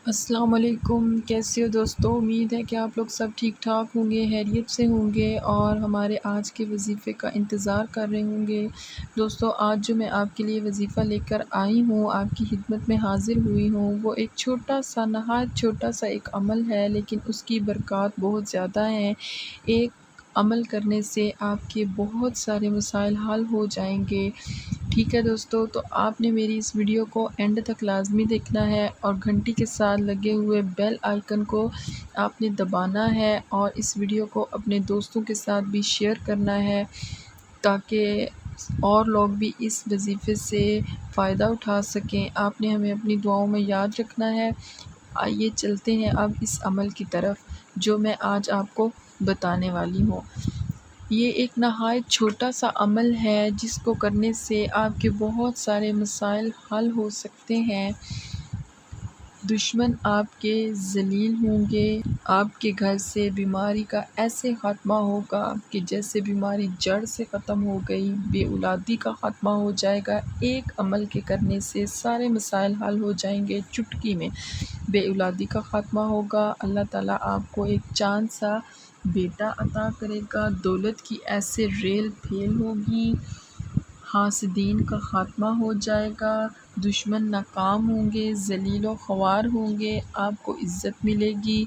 السلام علیکم، کیسے ہو دوستو؟ امید ہے کہ آپ لوگ سب ٹھیک ٹھاک ہوں گے، خیریت سے ہوں گے اور ہمارے آج کے وظیفے کا انتظار کر رہے ہوں گے۔ دوستو، آج جو میں آپ کے لیے وظیفہ لے کر آئی ہوں، آپ کی خدمت میں حاضر ہوئی ہوں، وہ ایک نہایت چھوٹا سا ایک عمل ہے، لیکن اس کی برکات بہت زیادہ ہیں۔ ایک عمل کرنے سے آپ کے بہت سارے مسائل حل ہو جائیں گے۔ ٹھیک ہے دوستو، تو آپ نے میری اس ویڈیو کو اینڈ تک لازمی دیکھنا ہے اور گھنٹی کے ساتھ لگے ہوئے بیل آئیکن کو آپ نے دبانا ہے اور اس ویڈیو کو اپنے دوستوں کے ساتھ بھی شیئر کرنا ہے تاکہ اور لوگ بھی اس وظیفے سے فائدہ اٹھا سکیں۔ آپ نے ہمیں اپنی دعاؤں میں یاد رکھنا ہے۔ آئیے چلتے ہیں اب اس عمل کی طرف جو میں آج آپ کو بتانے والی ہوں۔ یہ ایک نہایت چھوٹا سا عمل ہے جس کو کرنے سے آپ کے بہت سارے مسائل حل ہو سکتے ہیں۔ دشمن آپ کے ذلیل ہوں گے، آپ کے گھر سے بیماری کا ایسے خاتمہ ہوگا کہ جیسے بیماری جڑ سے ختم ہو گئی، بے اولادی کا خاتمہ ہو جائے گا۔ ایک عمل کے کرنے سے سارے مسائل حل ہو جائیں گے چٹکی میں۔ بے اولادی کا خاتمہ ہوگا، اللہ تعالیٰ آپ کو ایک چاند سا بیٹا عطا کرے گا، دولت کی ایسے ریل پھیل ہوگی، حاسدین کا خاتمہ ہو جائے گا، دشمن ناکام ہوں گے، ذلیل و خوار ہوں گے، آپ کو عزت ملے گی۔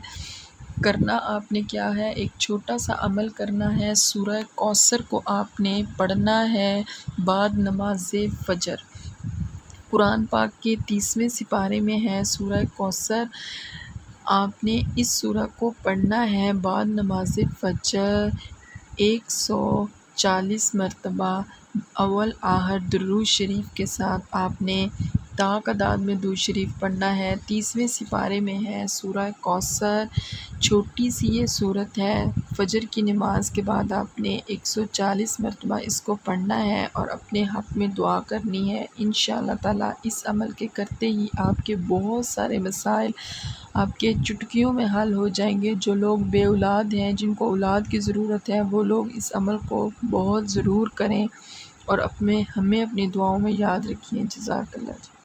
کرنا آپ نے کیا ہے، ایک چھوٹا سا عمل کرنا ہے۔ سورہ کوثر کو آپ نے پڑھنا ہے بعد نماز فجر۔ قرآن پاک کے 30ویں سپارے میں ہے سورہ کوثر۔ آپ نے اس سورہ کو پڑھنا ہے بعد نماز فجر 140 مرتبہ اول آخر درود شریف کے ساتھ آپ نے تعداد میں درود شریف پڑھنا ہے۔ 30ویں سپارے میں ہے سورہ کوثر۔ چھوٹی سی یہ سورت ہے، فجر کی نماز کے بعد آپ نے 140 مرتبہ اس کو پڑھنا ہے اور اپنے حق میں دعا کرنی ہے۔ انشاءاللہ تعالیٰ اس عمل کے کرتے ہی آپ کے بہت سارے مسائل آپ کے چٹکیوں میں حل ہو جائیں گے۔ جو لوگ بے اولاد ہیں، جن کو اولاد کی ضرورت ہے، وہ لوگ اس عمل کو بہت ضرور کریں اور ہمیں اپنی دعاؤں میں یاد رکھیں۔ جزاک اللہ۔